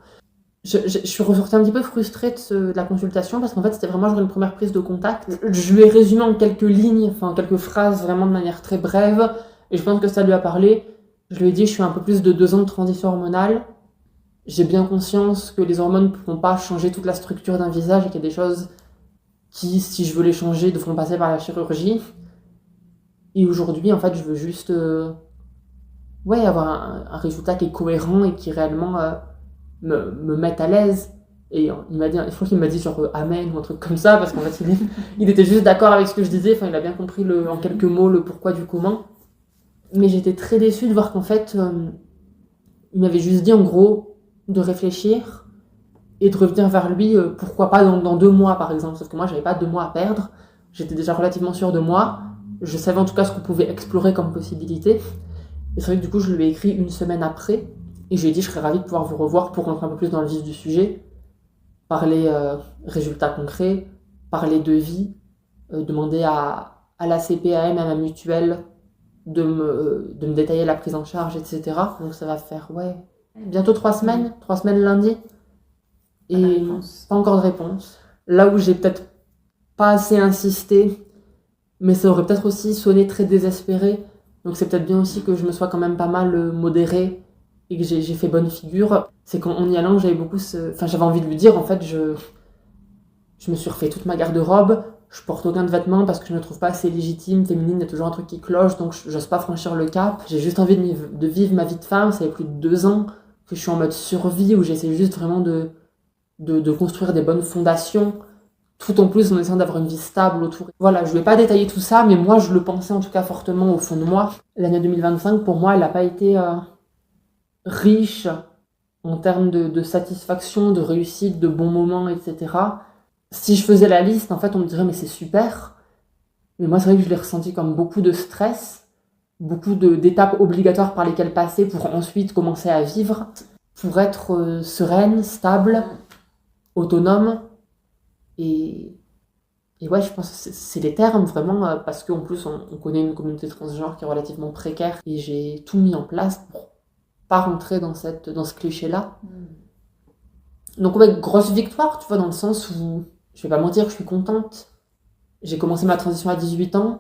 Je suis ressortie un petit peu frustrée de la consultation, parce qu'en fait, c'était vraiment genre une première prise de contact. Je lui ai résumé en quelques lignes, enfin quelques phrases, vraiment de manière très brève, et je pense que ça lui a parlé. Je lui ai dit, je suis un peu plus de 2 ans de transition hormonale. J'ai bien conscience que les hormones ne pourront pas changer toute la structure d'un visage et qu'il y a des choses qui, si je veux les changer, devront passer par la chirurgie. Et aujourd'hui, en fait, je veux juste avoir un résultat qui est cohérent et qui réellement me mette à l'aise. Et il m'a dit, je crois qu'il m'a dit genre amen ou un truc comme ça, parce qu'en fait, il était juste d'accord avec ce que je disais. Enfin, il a bien compris en quelques mots le pourquoi du comment. Mais j'étais très déçue de voir qu'en fait, il m'avait juste dit en gros de réfléchir et de revenir vers lui, pourquoi pas dans 2 mois par exemple, sauf que moi j'avais pas 2 mois à perdre, j'étais déjà relativement sûre de moi, je savais en tout cas ce qu'on pouvait explorer comme possibilité, et c'est vrai que du coup je lui ai écrit 1 semaine après, et je lui ai dit je serais ravie de pouvoir vous revoir pour rentrer un peu plus dans le vif du sujet, parler résultats concrets, parler devis, demander à la CPAM, à ma mutuelle, de me détailler la prise en charge, etc. Donc ça va faire, bientôt 3 semaines, 3 semaines lundi. Et pas encore de réponse. Là où j'ai peut-être pas assez insisté, mais ça aurait peut-être aussi sonné très désespéré. Donc c'est peut-être bien aussi que je me sois quand même pas mal modérée et que j'ai fait bonne figure. C'est qu'en y allant, j'avais j'avais envie de lui dire, en fait, je me suis refait toute ma garde-robe, je porte aucun de vêtements parce que je me trouve pas assez légitime, féminine, il y a toujours un truc qui cloche, donc j'ose pas franchir le cap. J'ai juste envie de vivre ma vie de femme, ça fait plus de 2 ans que je suis en mode survie, où j'essaie juste vraiment de construire des bonnes fondations, tout en plus en essayant d'avoir une vie stable autour. Voilà, je vais pas détailler tout ça, mais moi je le pensais en tout cas fortement au fond de moi. L'année 2025, pour moi, elle n'a pas été riche en termes de satisfaction, de réussite, de bons moments, etc. Si je faisais la liste, en fait, on me dirait mais c'est super. Mais moi, c'est vrai que je l'ai ressenti comme beaucoup de stress, beaucoup d'étapes obligatoires par lesquelles passer pour ensuite commencer à vivre, pour être sereine, stable, autonome. Et ouais, je pense que c'est les termes vraiment, parce qu'en plus, on connaît une communauté transgenre qui est relativement précaire, et j'ai tout mis en place pour pas rentrer dans ce cliché-là. Donc ouais, grosse victoire, tu vois, dans le sens où, je vais pas mentir, je suis contente. J'ai commencé ma transition à 18 ans,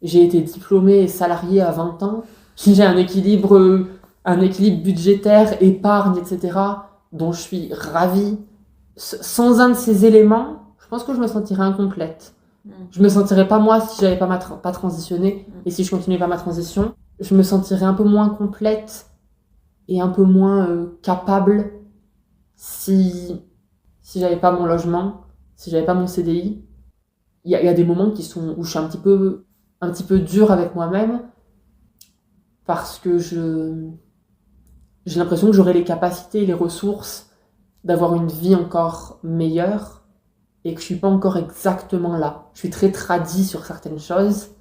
j'ai été diplômée et salariée à 20 ans, j'ai un équilibre budgétaire, épargne, etc., dont je suis ravie. Sans un de ces éléments, je pense que je me sentirais incomplète. Je me sentirais pas moi si j'avais pas transitionné, et si je continuais pas ma transition, je me sentirais un peu moins complète et un peu moins capable si j'avais pas mon logement, si j'avais pas mon CDI. Il y a des moments où je suis un petit peu dure avec moi-même, parce que j'ai l'impression que j'aurai les capacités et les ressources d'avoir une vie encore meilleure, et que je suis pas encore exactement là. Je suis très tradie sur certaines choses.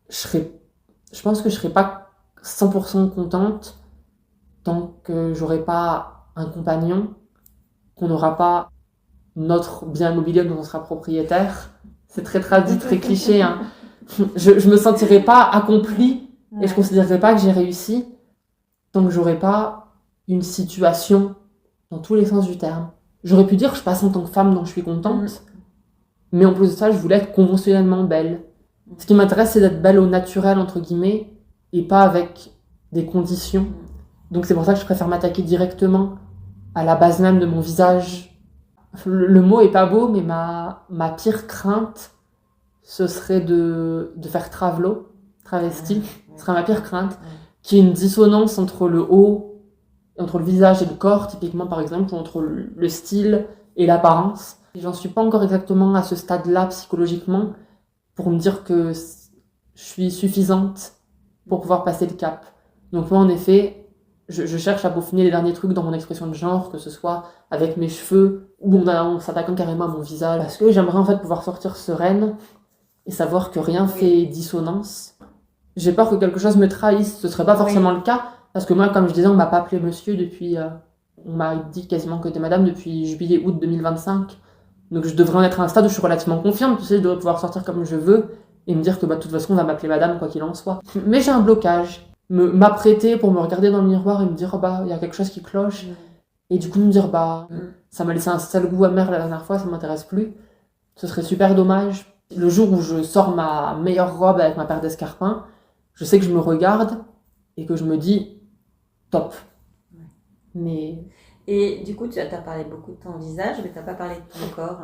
Je pense que je serai pas 100% contente tant que j'aurai pas un compagnon, qu'on n'aura pas notre bien immobilier dont on sera propriétaire. C'est très tradit, très cliché, hein. Je me sentirai pas accomplie, et je considérerai pas que j'ai réussi tant que j'aurai pas une situation dans tous les sens du terme. J'aurais pu dire que je passe en tant que femme, donc je suis contente, mais en plus de ça, je voulais être conventionnellement belle. Ce qui m'intéresse, c'est d'être belle au naturel, entre guillemets, et pas avec des conditions. Donc c'est pour ça que je préfère m'attaquer directement à la base même de mon visage. Le mot est pas beau, mais ma pire crainte, ce serait de faire travesti. Ce serait ma pire crainte, qu'il y ait une dissonance entre le haut, entre le visage et le corps, typiquement par exemple, ou entre le style et l'apparence. J'en suis pas encore exactement à ce stade-là psychologiquement pour me dire que je suis suffisante pour pouvoir passer le cap. Donc moi, en effet, je cherche à peaufiner les derniers trucs dans mon expression de genre, que ce soit avec mes cheveux ou en s'attaquant carrément à mon visage, parce que j'aimerais en fait pouvoir sortir sereine et savoir que rien fait dissonance. J'ai peur que quelque chose me trahisse. Ce serait pas forcément le cas, parce que moi, comme je disais, on m'a pas appelé monsieur depuis... on m'a dit quasiment que t'es madame depuis juillet-août 2025. Donc je devrais en être à un stade où je suis relativement confiante, tu sais, je devrais pouvoir sortir comme je veux. et me dire que de toute façon on va m'appeler madame quoi qu'il en soit. Mais j'ai un blocage. M'apprêter pour me regarder dans le miroir et me dire il y a quelque chose qui cloche. Et du coup me dire ça m'a laissé un sale goût amer la dernière fois, ça m'intéresse plus. Ce serait super dommage. Le jour où je sors ma meilleure robe avec ma paire d'escarpins, je sais que je me regarde et que je me dis top. Mais... Et du coup, tu as parlé beaucoup de ton visage, mais tu n'as pas parlé de ton corps.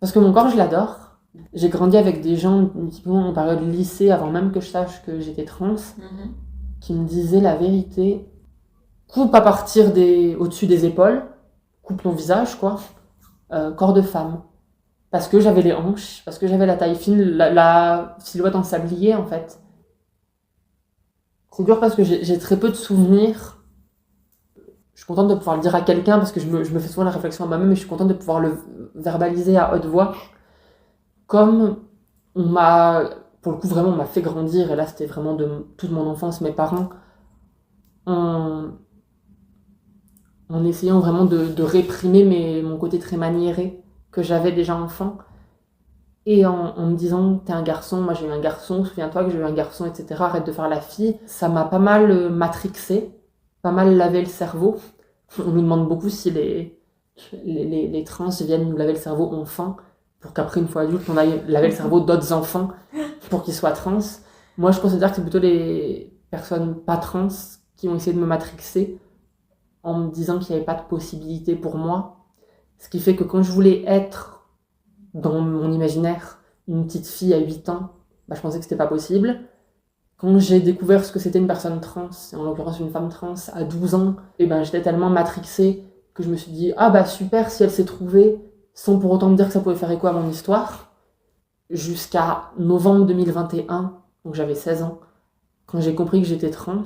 Parce que mon corps, je l'adore. J'ai grandi avec des gens, typiquement en période lycée, avant même que je sache que j'étais trans, qui me disaient la vérité. Coupe à partir au-dessus des épaules, coupe ton visage, quoi. Corps de femme. Parce que j'avais les hanches, parce que j'avais la taille fine, la silhouette en sablier, en fait. C'est dur parce que j'ai très peu de souvenirs. Je suis contente de pouvoir le dire à quelqu'un parce que je me fais souvent la réflexion à moi-même et je suis contente de pouvoir le verbaliser à haute voix. Comme pour le coup vraiment on m'a fait grandir, et là c'était vraiment de toute mon enfance, mes parents, en essayant vraiment de réprimer mon côté très maniéré que j'avais déjà enfant, et en me disant t'es un garçon, moi j'ai eu un garçon, souviens-toi que j'ai eu un garçon, etc., arrête de faire la fille. Ça m'a pas mal matrixé, pas mal lavé le cerveau. On nous demande beaucoup si les trans viennent nous laver le cerveau enfant, pour qu'après, une fois adulte, on aille laver le cerveau d'autres enfants pour qu'ils soient trans. Moi, je considère que c'est plutôt les personnes pas trans qui ont essayé de me matrixer en me disant qu'il n'y avait pas de possibilité pour moi. Ce qui fait que quand je voulais être, dans mon imaginaire, une petite fille à 8 ans, je pensais que c'était pas possible. Quand j'ai découvert ce que c'était une personne trans, et en l'occurrence une femme trans, à 12 ans, j'étais tellement matrixée que je me suis dit super, si elle s'est trouvée, sans pour autant me dire que ça pouvait faire écho à mon histoire. Jusqu'à novembre 2021, donc j'avais 16 ans, quand j'ai compris que j'étais trans,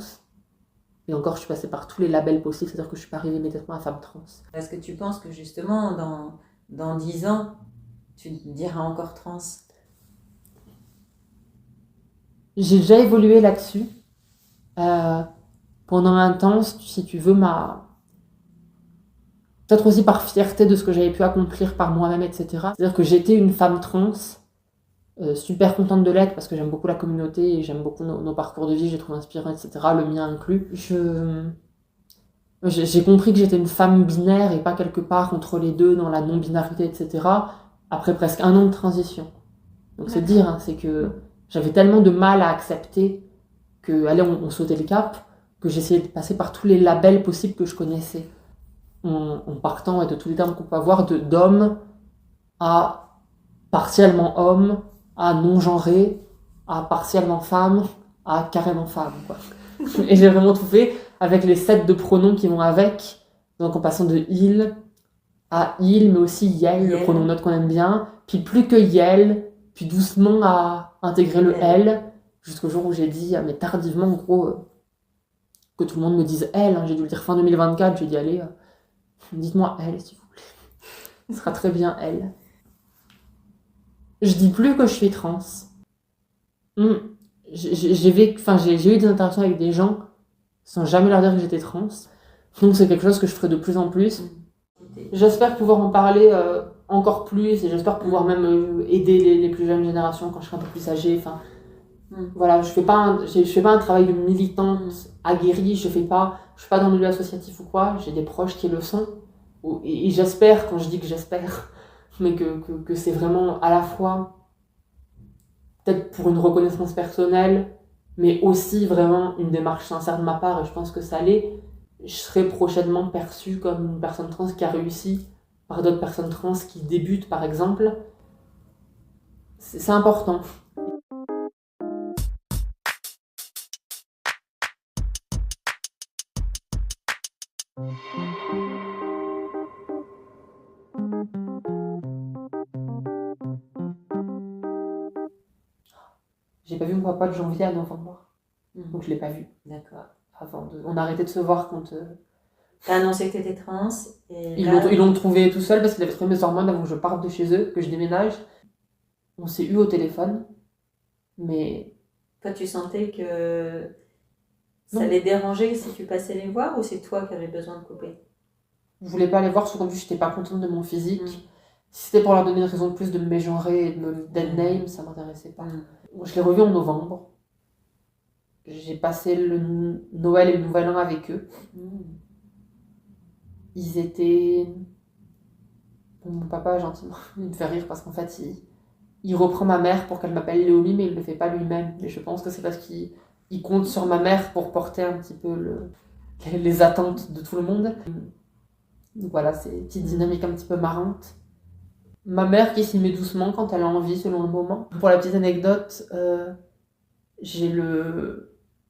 et encore je suis passée par tous les labels possibles, c'est-à-dire que je suis pas arrivée immédiatement à femme trans. Est-ce que tu penses que justement dans 10 ans, tu te diras encore trans? J'ai déjà évolué là-dessus. Pendant un temps, si tu veux, peut-être aussi par fierté de ce que j'avais pu accomplir par moi-même, etc. C'est-à-dire que j'étais une femme trans, super contente de l'être parce que j'aime beaucoup la communauté et j'aime beaucoup nos parcours de vie, j'ai trouvé inspirant, etc., le mien inclus. J'ai compris que j'étais une femme binaire et pas quelque part entre les deux, dans la non-binarité, etc., après presque un an de transition. Donc c'est dire, c'est que j'avais tellement de mal à accepter que, allez, on sautait le cap, que j'essayais de passer par tous les labels possibles que je connaissais. En partant de tous les termes qu'on peut avoir, d'homme à partiellement homme, à non-genré, à partiellement femme, à carrément femme, quoi. Et j'ai vraiment tout fait avec les sets de pronoms qui vont avec, donc en passant de il à il, mais aussi yel, le pronom neutre qu'on aime bien, puis plus que yel, puis doucement à intégrer le elle, jusqu'au jour où j'ai dit, mais tardivement en gros, que tout le monde me dise elle, j'ai dû le dire fin 2024, j'ai dit allez, dites-moi elle s'il vous plaît, ce sera très bien elle. Je dis plus que je suis trans. J'ai eu des interactions avec des gens sans jamais leur dire que j'étais trans. Donc c'est quelque chose que je ferai de plus en plus. J'espère pouvoir en parler encore plus et j'espère pouvoir même aider les plus jeunes générations quand je serai un peu plus âgée. Voilà, je fais pas un travail de militante aguerrie, je suis pas dans le milieu associatif ou quoi, j'ai des proches qui le sont. Et j'espère, quand je dis que j'espère, mais que c'est vraiment à la fois peut-être pour une reconnaissance personnelle, mais aussi vraiment une démarche sincère de ma part, et je pense que ça l'est. Je serai prochainement perçue comme une personne trans qui a réussi par d'autres personnes trans qui débutent, par exemple. C'est important. J'ai pas vu mon papa de janvier à novembre. Donc je l'ai pas vu. D'accord. On a arrêté de se voir quand... T'as annoncé que t'étais trans et ils l'ont trouvé tout seul parce qu'il avait trouvé mes hormones avant que je parte de chez eux, que je déménage. On s'est eu au téléphone, mais... Toi, tu sentais que ça les dérangeait si tu passais les voir, ou c'est toi qui avais besoin de couper? Je voulais pas les voir, surtout que j'étais pas contente de mon physique. Si c'était pour leur donner une raison de plus de me mégenrer et de me dead name, ça m'intéressait pas. Je l'ai revu en novembre. J'ai passé le Noël et le Nouvel An avec eux. Ils étaient... Mon papa, gentiment, il me fait rire parce qu'en fait, il reprend ma mère pour qu'elle m'appelle Léomi, mais il le fait pas lui-même. Et je pense que c'est parce qu'il compte sur ma mère pour porter un petit peu les attentes de tout le monde. Donc voilà, c'est une petite dynamique un petit peu marrante. Ma mère qui s'y met doucement quand elle a envie, selon le moment. Pour la petite anecdote, j'ai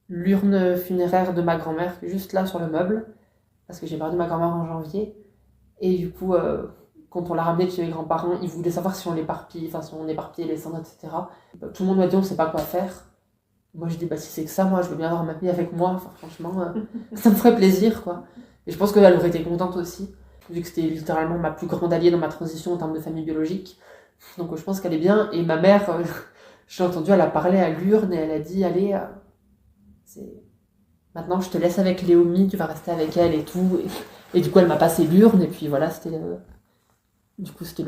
l'urne funéraire de ma grand-mère juste là sur le meuble, parce que j'ai perdu ma grand-mère en janvier. Et du coup, quand on l'a ramenée de chez mes grands-parents, ils voulaient savoir si on l'éparpille, enfin si on éparpillait les cendres, etc. Tout le monde m'a dit on sait pas quoi faire. Moi je dis bah si c'est que ça, moi je veux bien avoir ma fille avec moi, enfin franchement, ça me ferait plaisir quoi. Et je pense qu'elle aurait été contente aussi, vu que c'était littéralement ma plus grande alliée dans ma transition en termes de famille biologique. Donc je pense qu'elle est bien. Et ma mère, j'ai entendu, elle a parlé à l'urne et elle a dit allez, maintenant je te laisse avec Léomi, tu vas rester avec elle et tout. Et du coup elle m'a passé l'urne et puis voilà, c'était le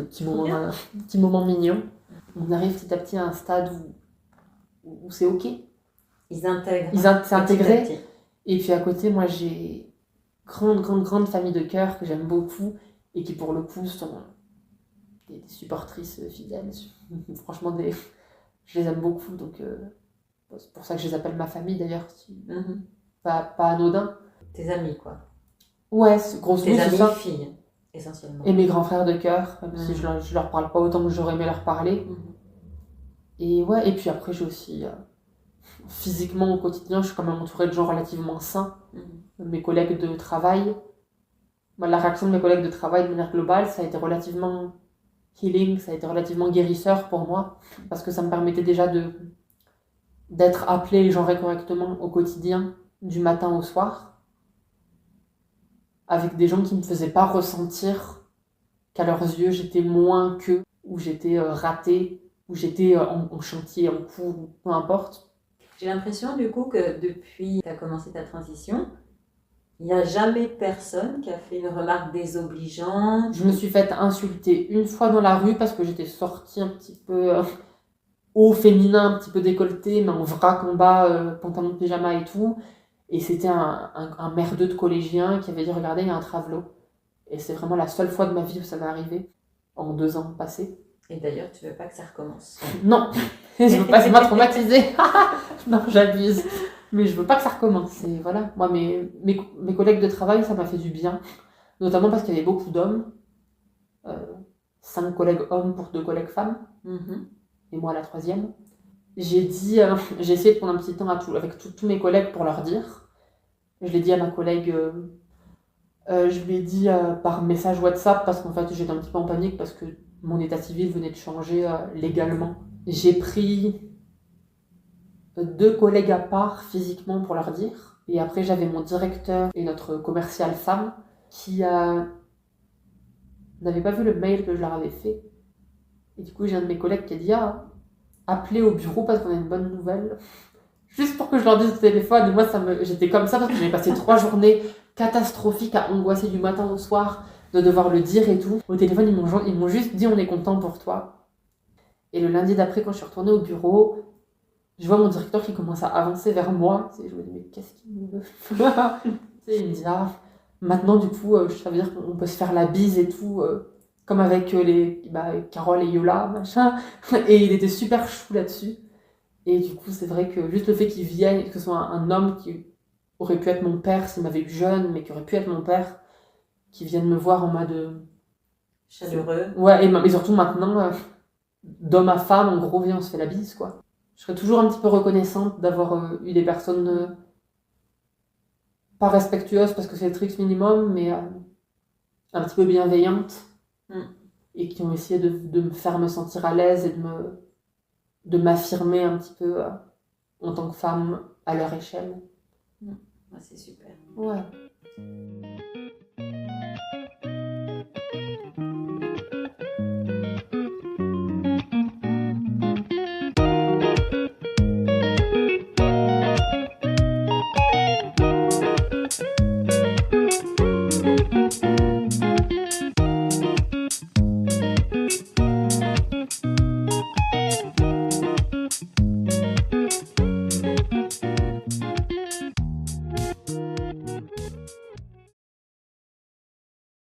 petit moment mignon. On arrive petit à petit à un stade où c'est ok. Ils intègrent. C'est intégré. Et puis à côté, moi j'ai grande famille de cœur que j'aime beaucoup et qui pour le coup sont des supportrices fidèles. Franchement, je les aime beaucoup, donc c'est pour ça que je les appelle ma famille d'ailleurs. Pas anodin. Tes amis quoi. Ouais, grosso modo. Tes amis filles, essentiellement. Et mes grands frères de cœur, même si je leur parle pas autant que j'aurais aimé leur parler. Et ouais, et puis après j'ai aussi... physiquement au quotidien, je suis quand même entourée de gens relativement sains. Mes collègues de travail, la réaction de mes collègues de travail de manière globale, ça a été relativement healing, ça a été relativement guérisseur pour moi, parce que ça me permettait déjà d'être appelée et genrée correctement au quotidien, du matin au soir, avec des gens qui me faisaient pas ressentir qu'à leurs yeux j'étais moins qu'eux, ou j'étais ratée, ou j'étais en chantier, en cours, peu importe. J'ai l'impression du coup que depuis que tu as commencé ta transition, il n'y a jamais personne qui a fait une remarque désobligeante. Je me suis faite insulter une fois dans la rue parce que j'étais sortie un petit peu haut féminin, un petit peu décolleté, mais en vrai combat, pantalon de pyjama et tout. Et c'était un merdeux de collégien qui avait dit regardez, il y a un travelot. Et c'est vraiment la seule fois de ma vie où ça m'est arrivé, en 2 ans passés. Et d'ailleurs, tu veux pas que ça recommence? Non, je veux pas, ça m'a traumatisée. Non, j'abuse. Mais je veux pas que ça recommence. Et voilà, moi, mes collègues de travail, ça m'a fait du bien. Notamment parce qu'il y avait beaucoup d'hommes. 5 collègues hommes pour 2 collègues femmes. Et moi, la 3e. J'ai essayé de prendre un petit temps avec tous mes collègues pour leur dire. Je l'ai dit à ma collègue... je lui ai dit par message WhatsApp parce qu'en fait, j'étais un petit peu en panique parce que mon état civil venait de changer légalement. J'ai pris 2 collègues à part physiquement pour leur dire. Et après, j'avais mon directeur et notre commerciale femme qui n'avaient pas vu le mail que je leur avais fait. Et du coup, j'ai un de mes collègues qui a dit appelez au bureau parce qu'on a une bonne nouvelle. Juste pour que je leur dise au téléphone. Et moi, j'étais comme ça parce que j'avais passé 3 journées catastrophiques à angoisser du matin au soir de devoir le dire et tout. Au téléphone, ils m'ont juste dit on est content pour toi. Et le lundi d'après, quand je suis retournée au bureau, je vois mon directeur qui commence à avancer vers moi. Je me dis mais qu'est-ce qu'il me veut? Il me dit maintenant du coup, ça veut dire qu'on peut se faire la bise et tout, comme avec Carole et Yola, machin. Et il était super chou là-dessus. Et du coup, c'est vrai que juste le fait qu'il vienne, que ce soit un homme qui aurait pu être mon père s'il m'avait vu jeune, mais qui aurait pu être mon père, qui vienne me voir en mode... chaleureux. Ouais, mais surtout maintenant, d'homme à femme, en gros, viens, on se fait la bise, quoi. Je serais toujours un petit peu reconnaissante d'avoir eu des personnes pas respectueuses, parce que c'est le strict minimum, mais un petit peu bienveillantes, et qui ont essayé de me faire me sentir à l'aise et de m'affirmer un petit peu en tant que femme à leur échelle. C'est super. Ouais.